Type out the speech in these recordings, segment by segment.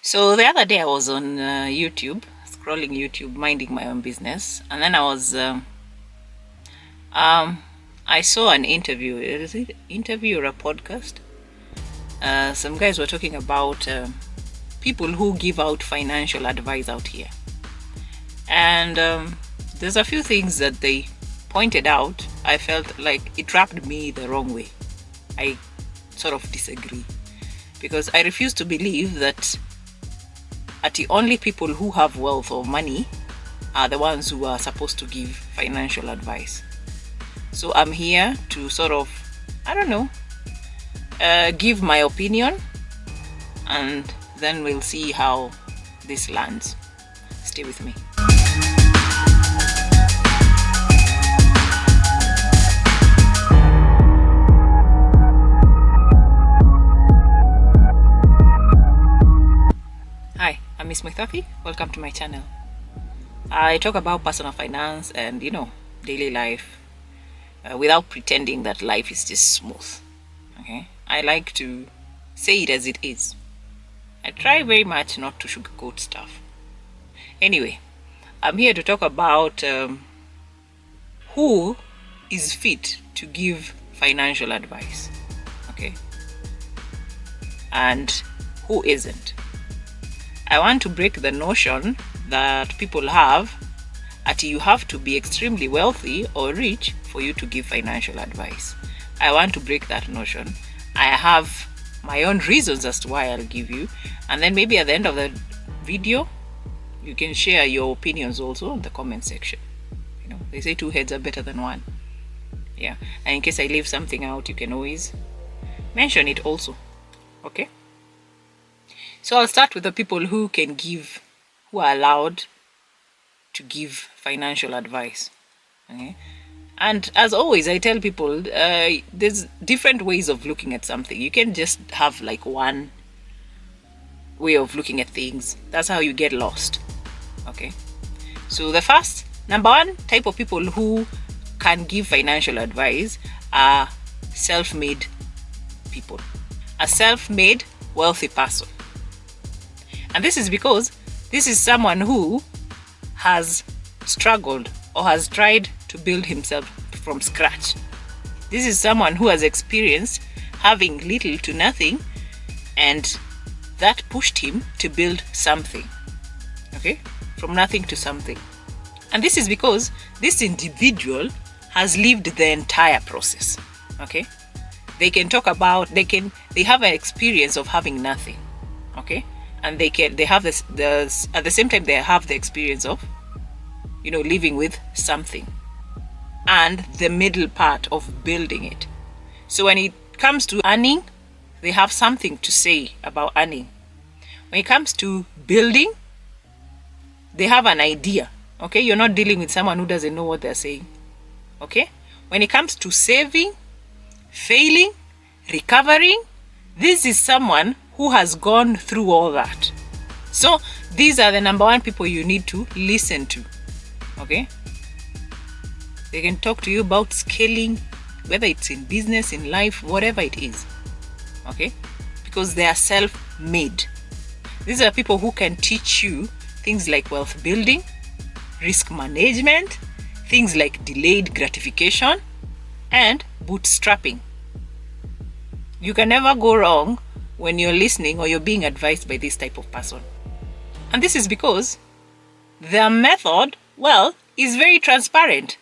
So the other day I was on YouTube, scrolling YouTube, minding my own business, and then I saw an interview. Is it interview or a podcast? Some guys were talking about people who give out financial advice out here, and there's a few things that they pointed out. I felt like it rubbed me the wrong way. I sort of disagree because I refuse to believe that the only people who have wealth or money are the ones who are supposed to give financial advice. So I'm here to sort of, give my opinion, and then we'll see how this lands. Stay with me. Hi, I'm Miss Muithathi. Welcome to my channel. I talk about personal finance and daily life without pretending that life is just smooth. Okay, I like to say it as it is. I try very much not to sugarcoat stuff. Anyway, I'm here to talk about who is fit to give financial advice. Okay, and who isn't. I want to break the notion that people have that you have to be extremely wealthy or rich for you to give financial advice. I want to break that notion. I have my own reasons as to why I'll give you, and then maybe at the end of the video you can share your opinions also in the comment section. They say two heads are better than one. Yeah, and in case I leave something out, you can always mention it also. Okay, so I'll start with the people who are allowed to give financial advice. Okay, and as always, I tell people there's different ways of looking at something. You can just have like one way of looking at things. That's how you get lost. Okay, so the first, number one type of people who can give financial advice are self-made people. A self-made wealthy person. And this is because this is someone who has struggled or has tried to build himself from scratch. This is someone who has experienced having little to nothing, and that pushed him to build something. Okay? From nothing to something. And this is because this individual has lived the entire process. Okay? They can talk about, they have an experience of having nothing. Okay? And they have this at the same time they have the experience of living with something, and the middle part of building it. So when it comes to earning, they have something to say about earning. When it comes to building, they have an idea. Okay, you're not dealing with someone who doesn't know what they're saying. Okay, when it comes to saving, failing, recovering, this is someone who has gone through all that. So these are the number one people you need to listen to. Okay, they can talk to you about scaling, whether it's in business, in life, whatever it is. Okay, because they are self-made. These are people who can teach you things like wealth building, risk management, things like delayed gratification, and bootstrapping. You can never go wrong when you're listening or you're being advised by this type of person. And this is because their method, is very transparent.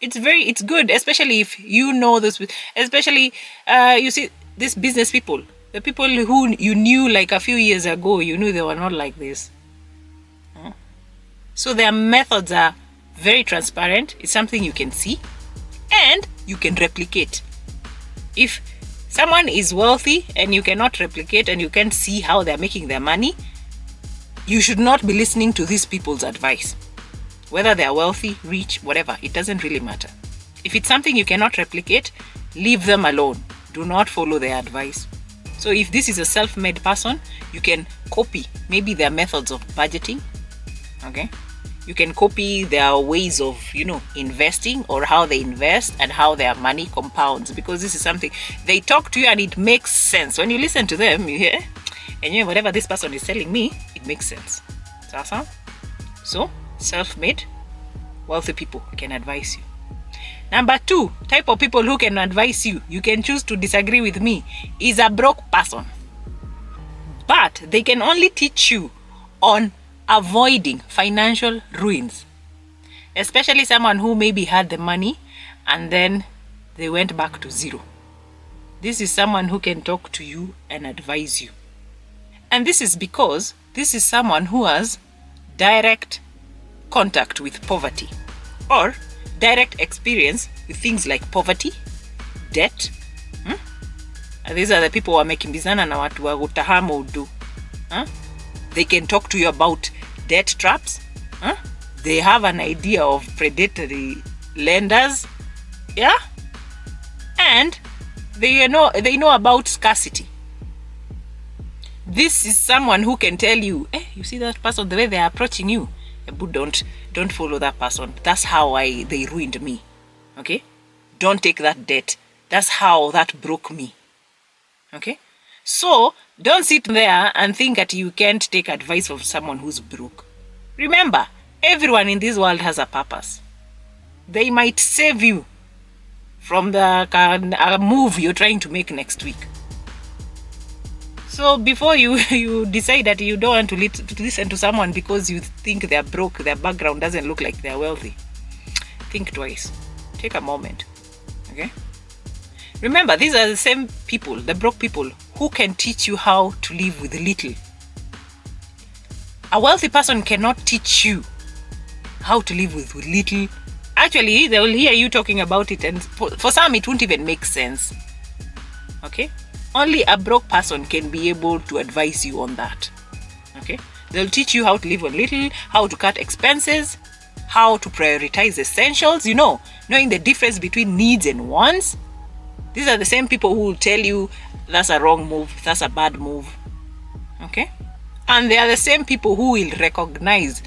It's good, especially if you know this, especially you see these business people, the people who you knew like a few years ago, you knew they were not like this. So their methods are very transparent. It's something you can see and you can replicate. If someone is wealthy and you cannot replicate and you can't see how they're making their money, you should not be listening to these people's advice. Whether they're wealthy, rich, whatever, it doesn't really matter. If it's something you cannot replicate, leave them alone. Do not follow their advice. So if this is a self-made person, you can copy maybe their methods of budgeting. Okay, you can copy their ways of investing, or how they invest and how their money compounds, because this is something they talk to you and it makes sense when you listen to them. You hear And whatever this person is telling me, it makes sense. So, self-made, wealthy people can advise you. Number 2, type of people who can advise you, you can choose to disagree with me, is a broke person. But they can only teach you on avoiding financial ruins. Especially someone who maybe had the money and then they went back to zero. This is someone who can talk to you and advise you. And this is because this is someone who has direct contact with poverty or direct experience with things like poverty, debt. And these are the people who are wamekimbizana na watu wa utahama udu. They can talk to you about debt traps. They have an idea of predatory lenders. Yeah? And they know about scarcity. This is someone who can tell you, you see that person, the way they are approaching you, but don't follow that person. That's how they ruined me. Okay? Don't take that debt. That's how that broke me. Okay? So, don't sit there and think that you can't take advice from someone who's broke. Remember, everyone in this world has a purpose. They might save you from the move you're trying to make next week. So before you decide that you don't want to listen to someone because you think they're broke, their background doesn't look like they're wealthy, think twice. Take a moment. Okay? Remember, these are the same people, the broke people, who can teach you how to live with little. A wealthy person cannot teach you how to live with little. Actually, they will hear you talking about it, and for some it won't even make sense. Okay? Only a broke person can be able to advise you on that. Okay? They'll teach you how to live on little, how to cut expenses, how to prioritize essentials, knowing the difference between needs and wants. These are the same people who will tell you that's a wrong move, that's a bad move. Okay? And they are the same people who will recognize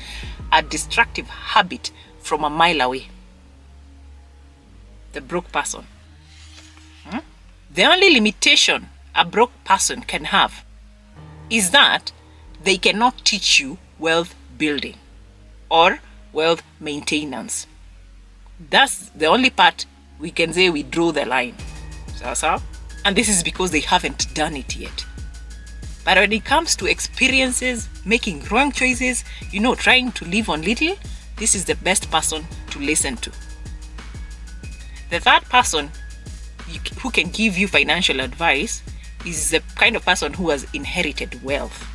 a destructive habit from a mile away. The broke person. The only limitation a broke person can have is that they cannot teach you wealth building or wealth maintenance. That's the only part we can say we draw the line. And this is because they haven't done it yet. But when it comes to experiences, making wrong choices, trying to live on little, this is the best person to listen to. The third person who can give you financial advice is the kind of person who has inherited wealth.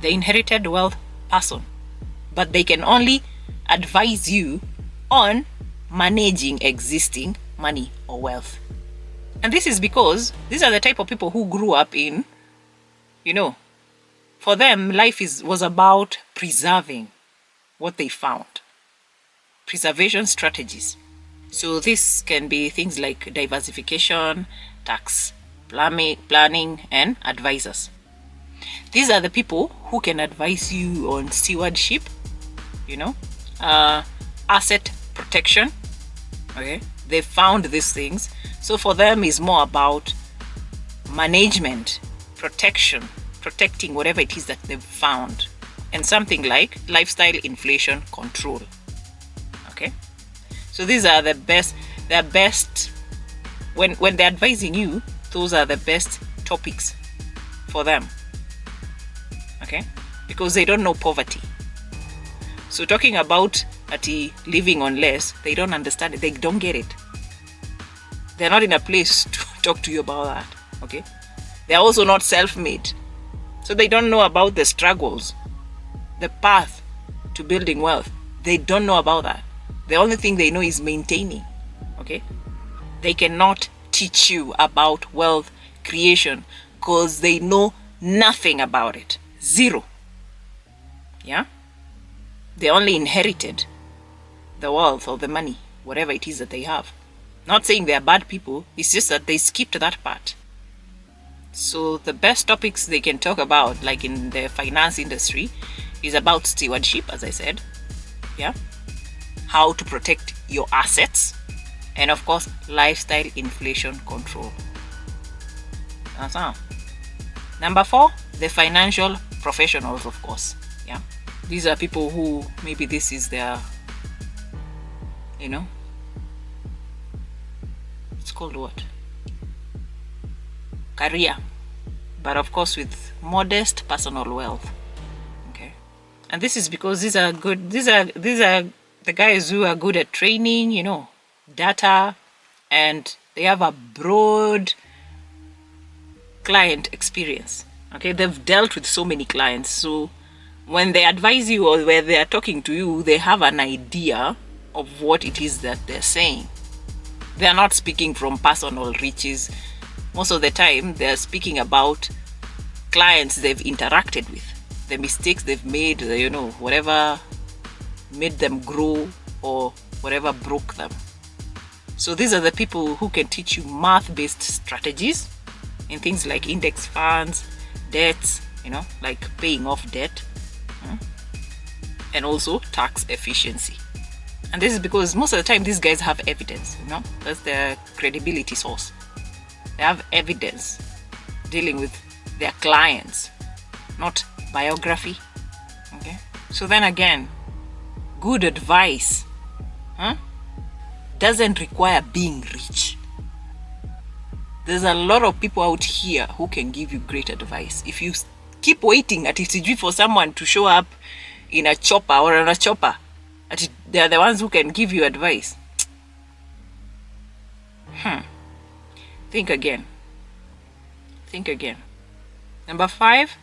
The inherited wealth person. But they can only advise you on managing existing money or wealth. And this is because these are the type of people who grew up in, for them, life was about preserving what they found. Preservation strategies. So this can be things like diversification, tax planning, and advisors. These are the people who can advise you on stewardship, asset protection. Okay, they found these things. So for them, it's more about management, protecting whatever it is that they've found, and something like lifestyle inflation control. Okay, so these are the best. They're best when they're advising you. Those are the best topics for them. Okay, because they don't know poverty. So talking about living on less, they don't understand it. They don't get it. They're not in a place to talk to you about that. Okay, they're also not self-made, so they don't know about the struggles, the path to building wealth. They don't know about that. The only thing they know is maintaining. Okay, they cannot teach you about wealth creation because they know nothing about it. Zero. Yeah, they only inherited the wealth or the money, whatever it is that they have. Not saying they are bad people, it's just that they skipped that part. So the best topics they can talk about, like in the finance industry, is about stewardship, as I said. Yeah, how to protect your assets, and of course, lifestyle inflation control. Number 4, the financial professionals, of course. Yeah, these are people who maybe this is their, it's called what? Career, but of course with modest personal wealth. Okay, and this is because these are the guys who are good at training, data, and they have a broad client experience. Okay, they've dealt with so many clients, so when they advise you or when they are talking to you, they have an idea of what it is that they're saying. They are not speaking from personal riches. Most of the time, they're speaking about clients they've interacted with, the mistakes they've made, whatever made them grow or whatever broke them. So these are the people who can teach you math-based strategies in things like index funds, debts, like paying off debt, and also tax efficiency. And this is because most of the time these guys have evidence, that's their credibility source. They have evidence dealing with their clients, not biography. Okay, so then again, good advice doesn't require being rich. There's a lot of people out here who can give you great advice. If you keep waiting at ECG for someone to show up in a chopper or on a chopper, they're the ones who can give you advice. Think again. Number 5,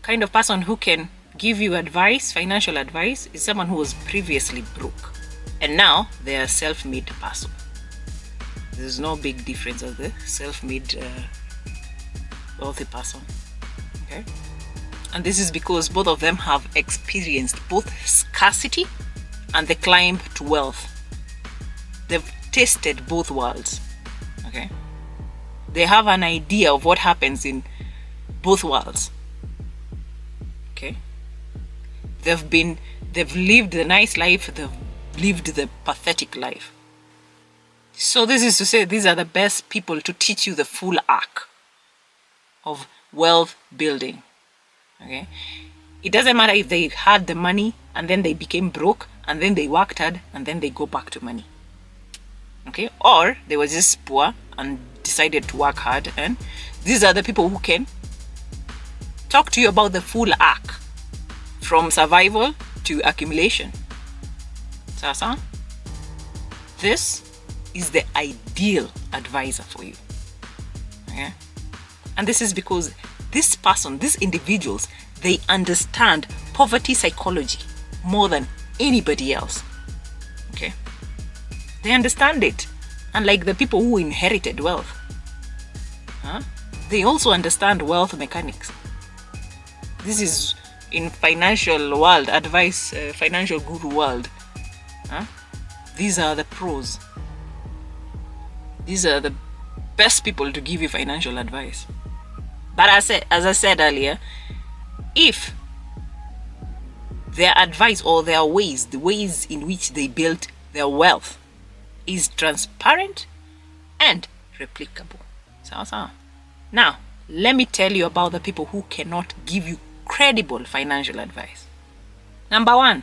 kind of person who can give you advice, financial advice, is someone who was previously broke and now they are a self-made person. There's no big difference of the self-made wealthy person. Okay, and this is because both of them have experienced both scarcity and the climb to wealth. They've tasted both worlds. Okay, they have an idea of what happens in both worlds. Okay, they've lived the nice life, they've lived the pathetic life. So this is to say, these are the best people to teach you the full arc of wealth building. Okay, it doesn't matter if they had the money and then they became broke and then they worked hard and then they go back to money. Okay, or they were just poor and decided to work hard, and these are the people who can talk to you about the full arc from survival to accumulation. Sasa, this is the ideal advisor for you. Okay, and this is because these individuals, they understand poverty psychology more than anybody else. Okay, they understand it. Unlike the people who inherited wealth, they also understand wealth mechanics. This is in financial world advice, financial guru world. These are the pros. These are the best people to give you financial advice. But as I said earlier, if their advice or their ways, the ways in which they built their wealth, is transparent and replicable. Now, let me tell you about the people who cannot give you credible financial advice. Number 1,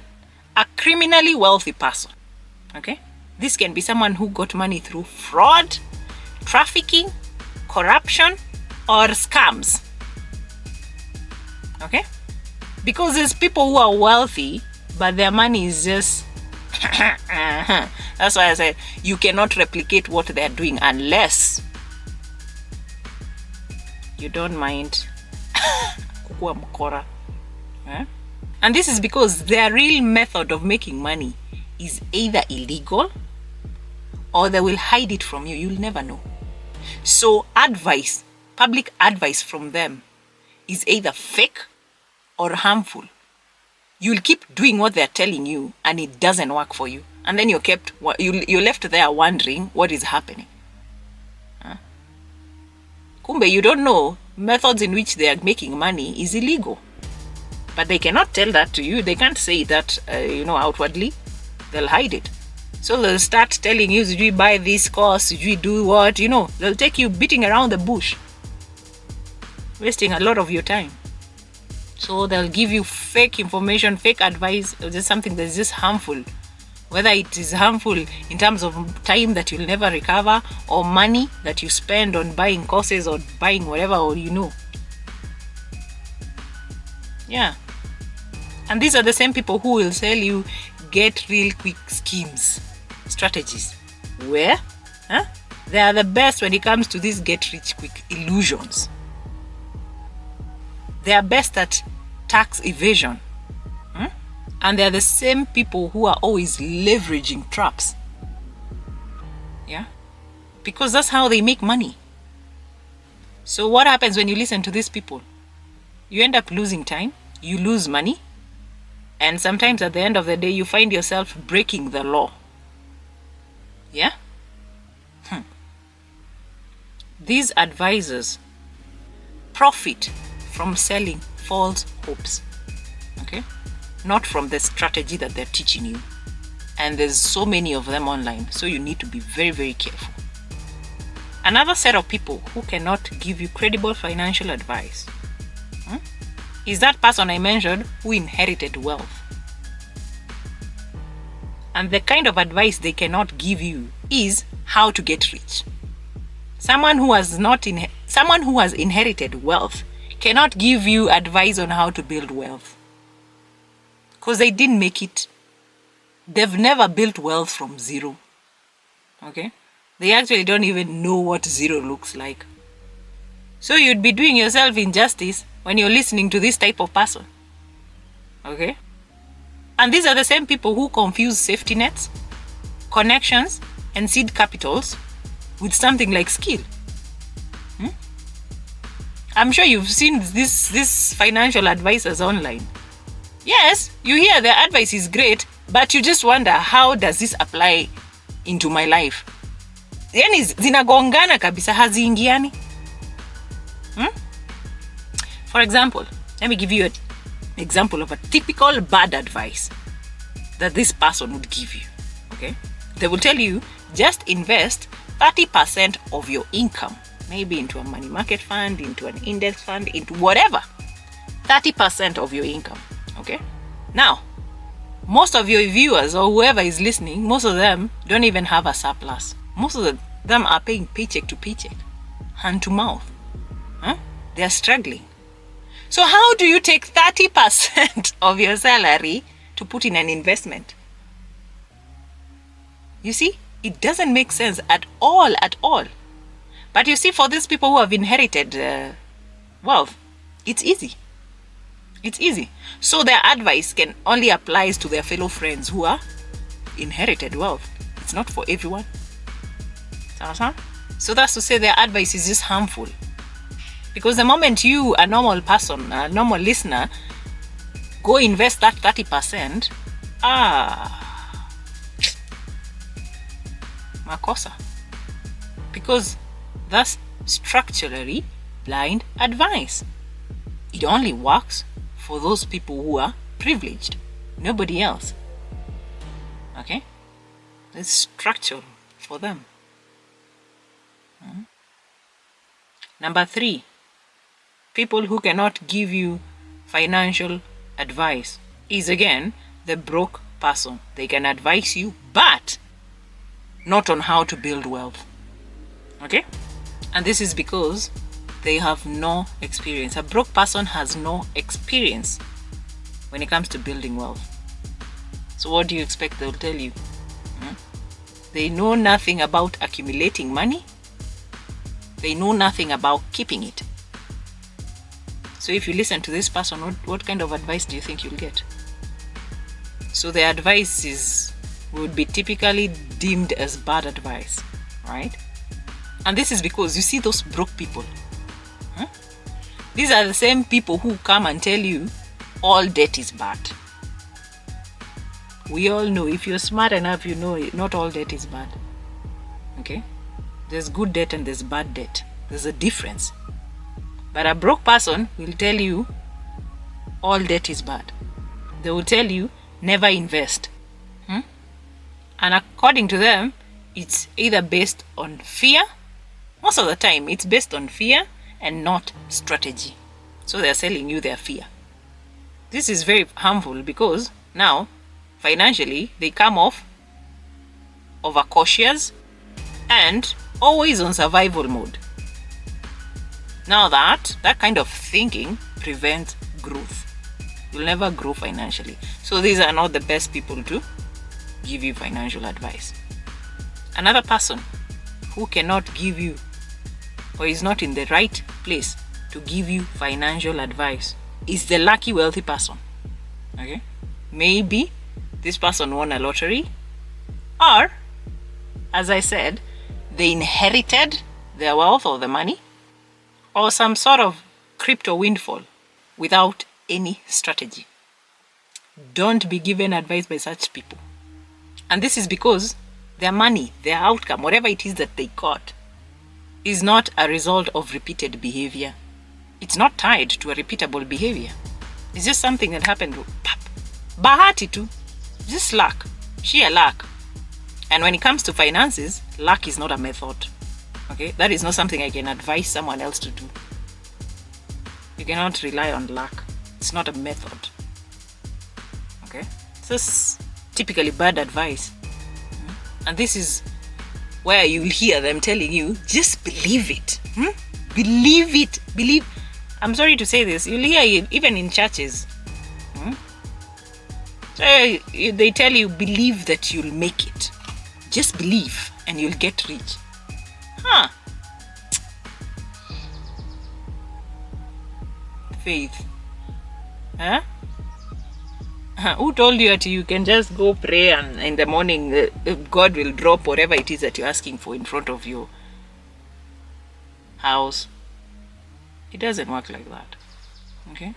a criminally wealthy person. Okay, this can be someone who got money through fraud, trafficking, corruption, or scams. Okay, because there's people who are wealthy but their money is just that's why I said you cannot replicate what they're doing unless you don't mind kukua mkora. And this is because their real method of making money is either illegal or they will hide it from you. You'll never know. So advice, public advice from them, is either fake or harmful. You'll keep doing what they're telling you and it doesn't work for you, and then you're left there wondering what is happening. Kumbe, you don't know methods in which they are making money is illegal, but they cannot tell that to you. They can't say that outwardly. They'll hide it. So they'll start telling you, did you buy this course, did you do what, they'll take you beating around the bush. wasting a lot of your time. So they'll give you fake information, fake advice, or just something that's just harmful. Whether it is harmful in terms of time that you'll never recover, or money that you spend on buying courses or buying whatever, or Yeah. And these are the same people who will sell you get real quick schemes, strategies. Where? They are the best when it comes to these get rich quick illusions. They are best at tax evasion. And they are the same people who are always leveraging traps. Yeah? Because that's how they make money. So what happens when you listen to these people? You end up losing time, you lose money, and sometimes at the end of the day, you find yourself breaking the law. Yeah? These advisors profit from selling false hopes. Okay? Not from the strategy that they're teaching you. And there's so many of them online, so you need to be very, very careful. Another set of people who cannot give you credible financial advice is that person I mentioned who inherited wealth. And the kind of advice they cannot give you is how to get rich. Someone who has inherited wealth cannot give you advice on how to build wealth, because they didn't make it. They've never built wealth from zero. Okay? They actually don't even know what zero looks like. So you'd be doing yourself injustice when you're listening to this type of person. Okay? And these are the same people who confuse safety nets, connections, and seed capitals with something like skill. I'm sure you've seen this financial advisors online. Yes, you hear their advice is great, but you just wonder, how does this apply into my life? Yani zinagongana kabisa, haziingiani. For example, let me give you an example of a typical bad advice that this person would give you. Okay? They will tell you, just invest 30% of your income, maybe into a money market fund, into an index fund, into whatever. 30% of your income. Okay? Now, most of your viewers or whoever is listening, most of them don't even have a surplus. Most of them are paying paycheck to paycheck, hand to mouth. They are struggling. So how do you take 30% of your salary to put in an investment? You see, it doesn't make sense at all. But you see, for these people who have inherited wealth, it's easy. It's easy. So their advice can only apply to their fellow friends who are inherited wealth. It's not for everyone. So that's to say their advice is just harmful. Because the moment you, a normal person, a normal listener, go invest that 30%, makosa. Because that's structurally blind advice. It only works for those people who are privileged, nobody else. Okay? It's structural for them. Number 3, people who cannot give you financial advice is again the broke person. They can advise you, but not on how to build wealth. Okay? And this is because they have no experience. A broke person has no experience when it comes to building wealth. So what do you expect they'll tell you? They know nothing about accumulating money. They know nothing about keeping it. So if you listen to this person, what kind of advice do you think you'll get? So the advice would be typically deemed as bad advice, right? And this is because you see those broke people. These are the same people who come and tell you all debt is bad. We all know, if you're smart enough, you know not all debt is bad. Okay? There's good debt and there's bad debt. There's a difference. But a broke person will tell you all debt is bad. They will tell you never invest. And according to them, it's either based on fear. Most of the time, it's based on fear and not strategy. So they're selling you their fear. This is very harmful because now financially they come off overcautious and always on survival mode. Now that kind of thinking prevents growth. You'll never grow financially. So these are not the best people to give you financial advice. Another person who cannot give you or is not in the right place to give you financial advice is the lucky wealthy person. Okay? Maybe this person won a lottery, or, as I said, they inherited their wealth or the money, or some sort of crypto windfall without any strategy. Don't be given advice by such people. And this is because their money, their outcome, whatever it is that they got, is not a result of repeated behavior. It's not tied to a repeatable behavior. It's just something that happened. Bahati tu. Just luck. Sheer luck. And when it comes to finances, luck is not a method. Okay? That is not something I can advise someone else to do. You cannot rely on luck. It's not a method. Okay? This is typically bad advice. And this is where you'll hear them telling you, just believe it. Believe it. Believe. I'm sorry to say this. You'll hear it even in churches. So they tell you, believe that you'll make it. Just believe and you'll get rich. Faith. Who told you that you can just go pray and in the morning God will drop whatever it is that you're asking for in front of your house? It doesn't work like that. Okay?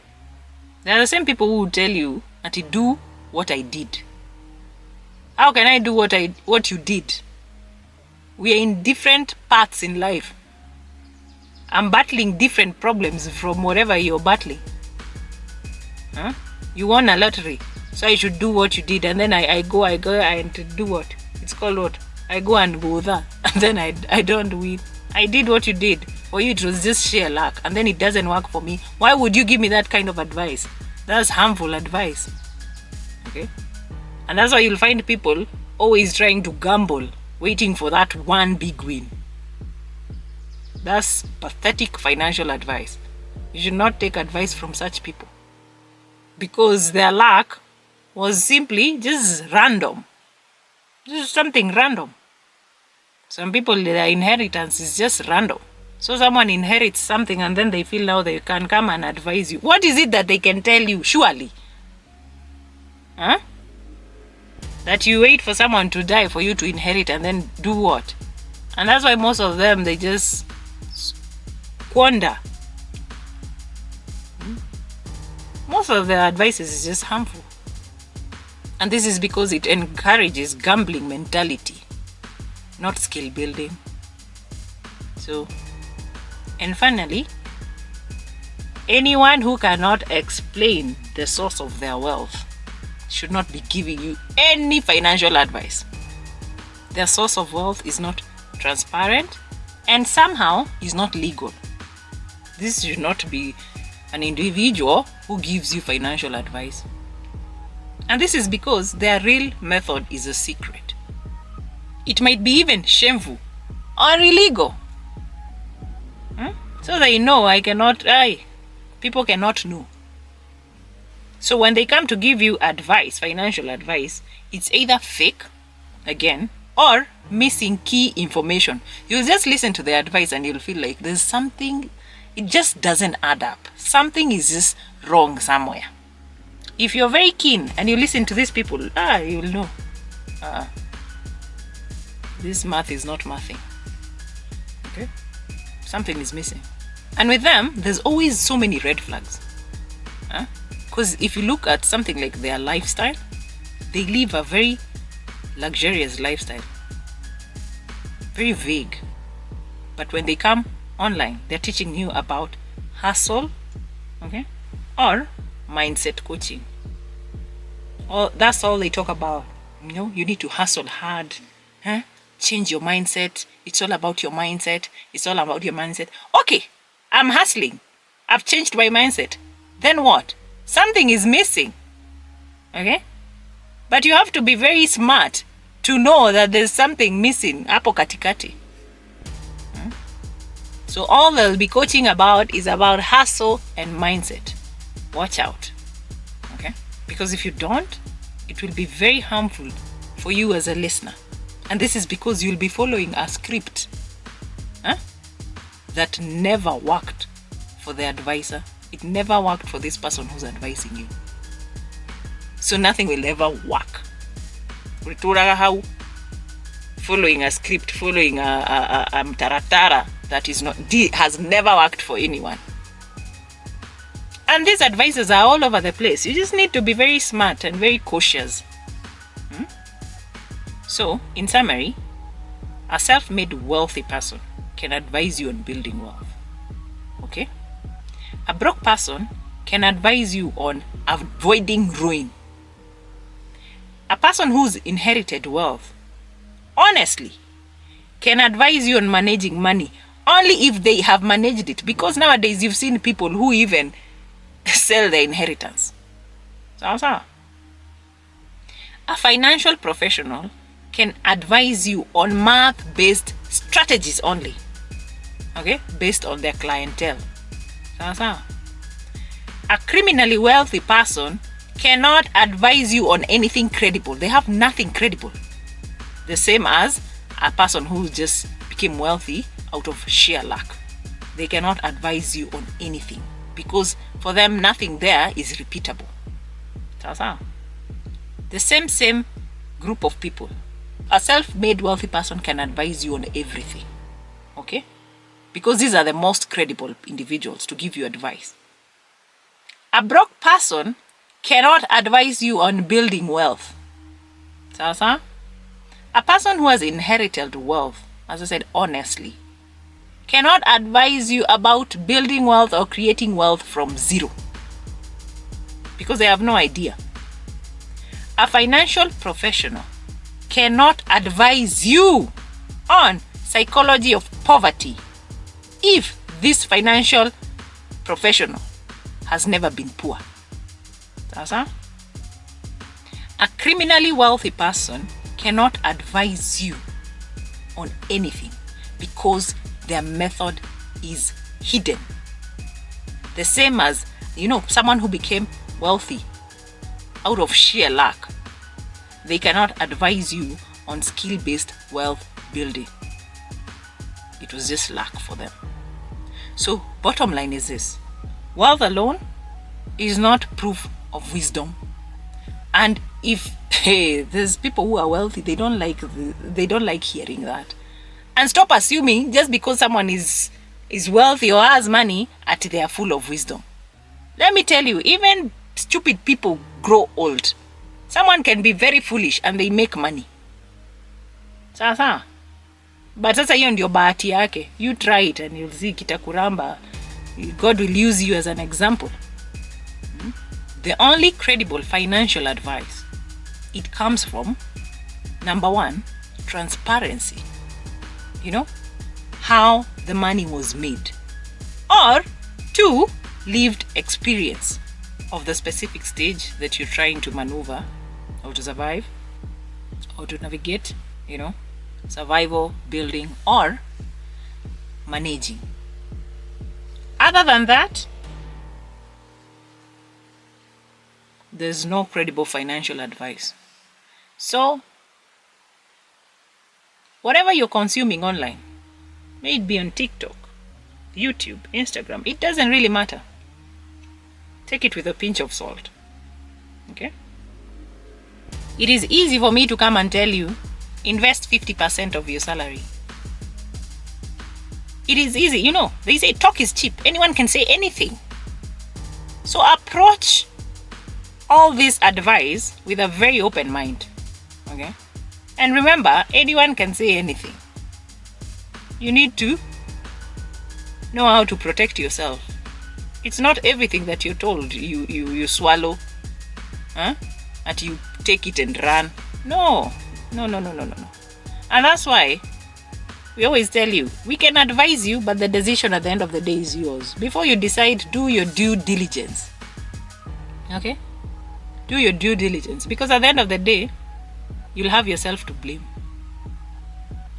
They are the same people who tell you that you do what I did. How can I do what you did? We are in different paths in life. I'm battling different problems from whatever you're battling. You won a lottery, so I should do what you did, and then I go and do what? It's called what? I go and go there, and then I don't win. I did what you did. For you, it was just sheer luck, and then it doesn't work for me. Why would you give me that kind of advice? That's harmful advice. Okay? And that's why you'll find people always trying to gamble, waiting for that one big win. That's pathetic financial advice. You should not take advice from such people, because their luck was simply just random. Just something random. Some people, their inheritance is just random. So someone inherits something and then they feel now they can come and advise you. What is it that they can tell you, surely? That you wait for someone to die for you to inherit and then do what? And that's why most of them, they just squander. Most of their advices is just harmful. And this is because it encourages gambling mentality, not skill building. So, and finally, anyone who cannot explain the source of their wealth should not be giving you any financial advice. Their source of wealth is not transparent and somehow is not legal. This should not be an individual who gives you financial advice. And this is because their real method is a secret. It might be even shameful or illegal. So they know people cannot know. So when they come to give you advice, financial advice, it's either fake, again, or missing key information. You'll just listen to the advice and you'll feel like there's something, it just doesn't add up. Something is just wrong somewhere. If you're very keen and you listen to these people, you'll know. This math is not mathing. Okay? Something is missing. And with them, there's always so many red flags. Because if you look at something like their lifestyle, they live a very luxurious lifestyle. Very vague. But when they come online, they're teaching you about hustle, okay, or mindset coaching. That's all they talk about. You need to hustle hard. Change your mindset. It's all about your mindset. It's all about your mindset. Okay, I'm hustling. I've changed my mindset. Then what? Something is missing. Okay? But you have to be very smart to know that there's something missing hapo katikati. So all they'll be coaching about is about hustle and mindset. Watch out. Okay? Because if you don't, it will be very harmful for you as a listener. And this is because you'll be following a script that never worked for the advisor. It never worked for this person who's advising you. So nothing will ever work. How following a script, following a taratara that is not has never worked for anyone. And these advisors are all over the place. You just need to be very smart and very cautious. So, in summary, a self-made wealthy person can advise you on building wealth. Okay? A broke person can advise you on avoiding ruin. A person who's inherited wealth, honestly, can advise you on managing money only if they have managed it. Because nowadays you've seen people who even sell their inheritance. A financial professional can advise you on math-based strategies only. Okay? Based on their clientele. A criminally wealthy person cannot advise you on anything credible. They have nothing credible. The same as a person who just became wealthy out of sheer luck. They cannot advise you on anything because for them nothing there is repeatable. The same group of people. A self-made wealthy person can advise you on everything. Okay? Because these are the most credible individuals to give you advice. A broke person cannot advise you on building wealth. A person who has inherited wealth, as I said honestly, cannot advise you about building wealth or creating wealth from zero. Because they have no idea. A financial professional cannot advise you on psychology of poverty if this financial professional has never been poor. A criminally wealthy person cannot advise you on anything because their method is hidden. The same as, someone who became wealthy out of sheer luck. They cannot advise you on skill-based wealth building. It was just luck for them. So, bottom line is this. Wealth alone is not proof of wisdom. And if there's people who are wealthy, they don't like hearing that. And stop assuming just because someone is wealthy or has money that they are full of wisdom. Let me tell you, even stupid people grow old. Someone can be very foolish and they make money. But sasa hiyo ndio bahati yake. You try it and you'll see kitakuramba. God will use you as an example. The only credible financial advice, it comes from, number one, transparency. How the money was made. Or, two, lived experience of the specific stage that you're trying to maneuver or to survive or to navigate, survival, building, or managing. Other than that, there's no credible financial advice. So, whatever you're consuming online, may it be on TikTok, YouTube, Instagram, it doesn't really matter. Take it with a pinch of salt. Okay? It is easy for me to come and tell you, invest 50% of your salary. It is easy. They say talk is cheap. Anyone can say anything. So approach all this advice with a very open mind. Okay? And remember, anyone can say anything. You need to know how to protect yourself. It's not everything that you're told you swallow. That you take it and run. No. And that's why We always tell you, we can advise you, but the decision at the end of the day is yours. Before you decide, do your due diligence. Okay? Do your due diligence, because at the end of the day, you'll have yourself to blame.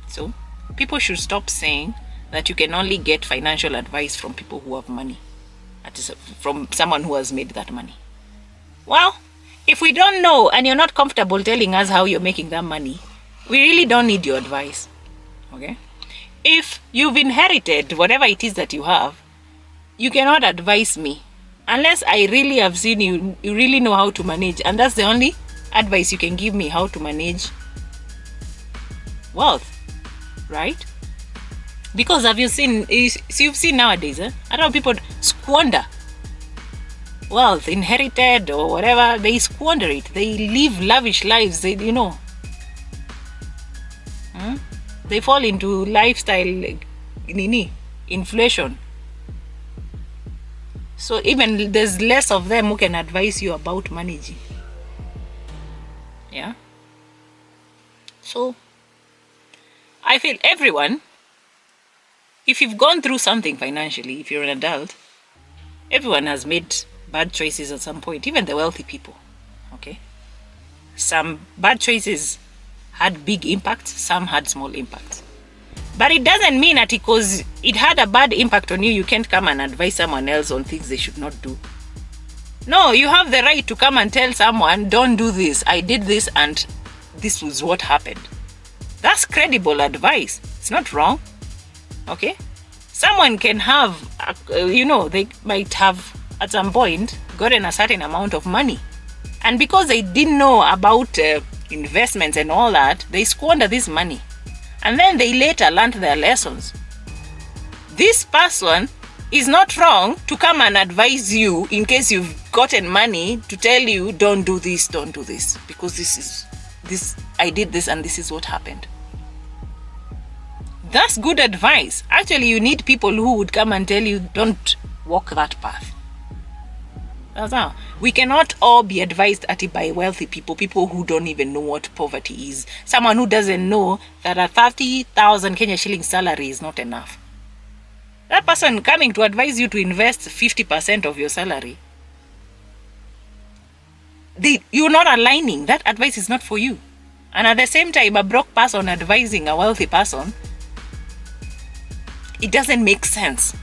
So, people should stop saying that you can only get financial advice from people who have money. That is, from someone who has made that money. Well, if we don't know and you're not comfortable telling us how you're making that money, we really don't need your advice. Okay? If you've inherited whatever it is that you have, you cannot advise me unless I really have seen you really know how to manage, and that's the only advice you can give me, how to manage wealth, right? Because you've seen nowadays, a lot of people squander wealth, inherited or whatever. They squander it. They live lavish lives. They fall into lifestyle inflation. So even there's less of them who can advise you about managing. Yeah. So I feel everyone, if you've gone through something financially, if you're an adult, everyone has made bad choices at some point, even the wealthy people. Okay. Some bad choices had big impacts, some had small impacts. But it doesn't mean that because it had a bad impact on you, you can't come and advise someone else on things they should not do. No, you have the right to come and tell someone, don't do this, I did this and this was what happened. That's credible advice. It's not wrong. Okay? Someone can have, they might have at some point gotten a certain amount of money. And because they didn't know about investments and all that, they squander this money. And then they later learned their lessons. This person is not wrong to come and advise you in case you've gotten money, to tell you, don't do this, because I did this and this is what happened. That's good advice. Actually, you need people who would come and tell you, don't walk that path. That's how. We cannot all be advised by wealthy people who don't even know what poverty is. Someone who doesn't know that a 30,000 Kenya shilling salary is not enough. That person coming to advise you to invest 50% of your salary, you're not aligning. That advice is not for you. And at the same time, a broke person advising a wealthy person, it doesn't make sense.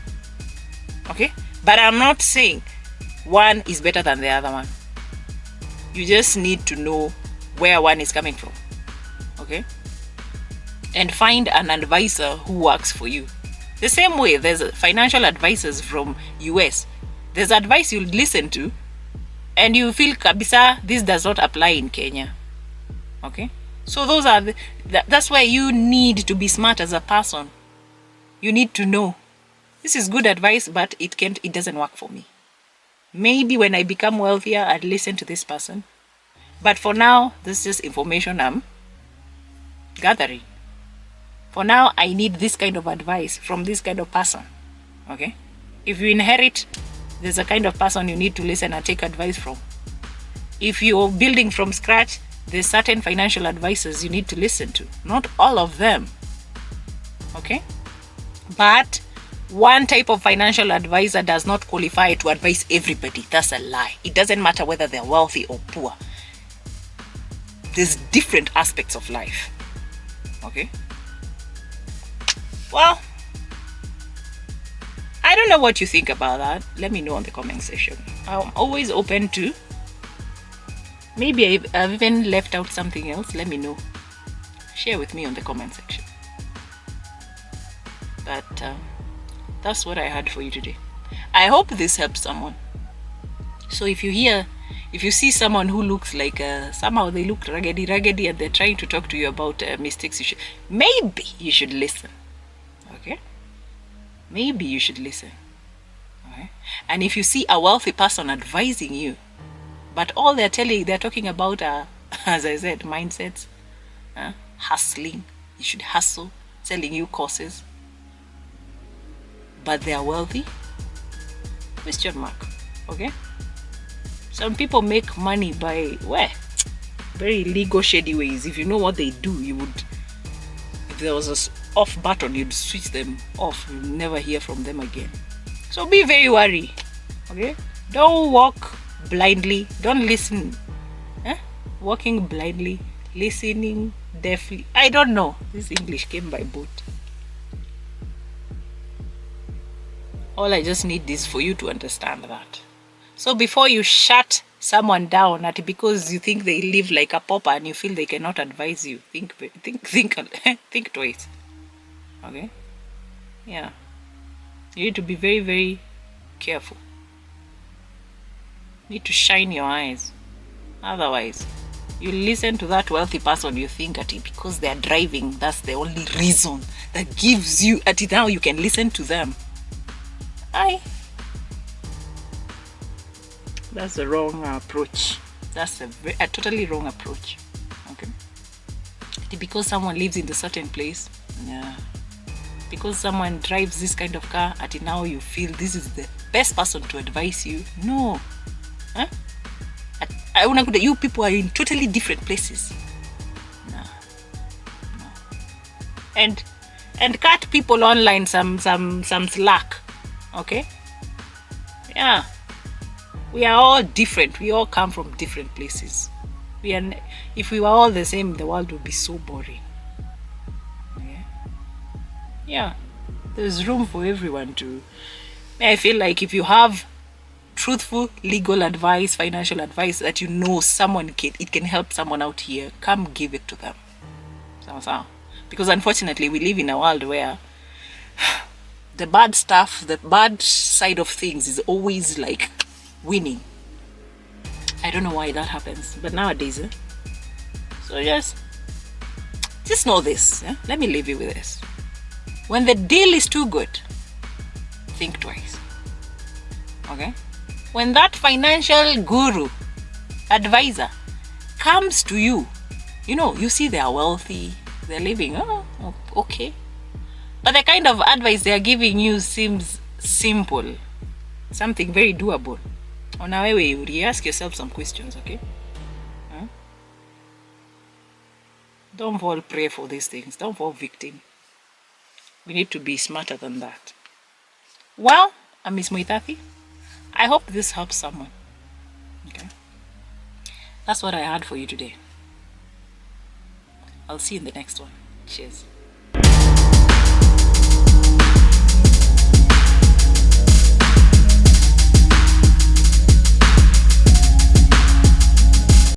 Okay? But I'm not saying one is better than the other one. You just need to know where one is coming from. Okay? And find an advisor who works for you. The same way there's financial advisors from US. There's advice you'll listen to and you feel, kabisa, this does not apply in Kenya. Okay? So those are that's why you need to be smart as a person. You need to know, this is good advice, but it doesn't work for me. Maybe when I become wealthier, I'd listen to this person. But for now, this is just information I'm gathering. For now, I need this kind of advice from this kind of person. Okay? If you inherit, there's a kind of person you need to listen and take advice from. If you're building from scratch, there's certain financial advisors you need to listen to. Not all of them. Okay? But one type of financial advisor does not qualify to advise everybody. That's a lie. It doesn't matter whether they're wealthy or poor. There's different aspects of life. Okay? Well, I don't know what you think about that. Let me know in the comment section. I'm always open to, maybe I've even left out something else. Let me know. Share with me on the comment section. But that's what I had for you today. I hope this helps someone. So if you see someone who looks like somehow they look raggedy and they're trying to talk to you about mistakes, maybe you should listen. Okay? Maybe you should listen. Okay? And if you see a wealthy person advising you, but all they're talking about are, as I said, mindsets, hustling, you should hustle, selling you courses, but they are wealthy? Question mark. Okay? Some people make money by very legal shady ways. If you know what they do, you would, if there was off button, you'd switch them off. You'll never hear from them again. So be very wary. Okay? Don't walk blindly. Don't listen. Walking blindly, listening deafly. I don't know. This English came by boat. All I just need is for you to understand that. So before you shut someone down at because you think they live like a pauper and you feel they cannot advise you, think think twice. Okay? Yeah. You need to be very, very careful. You need to shine your eyes. Otherwise, you listen to that wealthy person, you think at it because they are driving, that's the only reason that gives you at it. Now you can listen to them. That's the wrong approach. That's a totally wrong approach. Okay? Because someone lives in a certain place, yeah. Because someone drives this kind of car, at now you feel this is the best person to advise you. No. Huh? You people are in totally different places. No. And cut people online some slack. Okay? Yeah. We are all different. We all come from different places. If we were all the same, the world would be so boring. Okay? Yeah. There's room for everyone to. I feel like if you have truthful legal advice, financial advice that you know it can help someone out here, come give it to them. Because unfortunately we live in a world where the bad stuff, the bad side of things is always like winning. I don't know why that happens, but nowadays so just know this. Let me leave you with this. When the deal is too good, think twice. Okay? When that financial guru, advisor comes to you, you see they are wealthy, they're living, okay. But the kind of advice they are giving you seems simple, something very doable. On our way, you ask yourself some questions, okay? Don't fall prey for these things. Don't fall victim. We need to be smarter than that. Well, I'm Miss Muithathi. I hope this helps someone. Okay? That's what I had for you today. I'll see you in the next one. Cheers.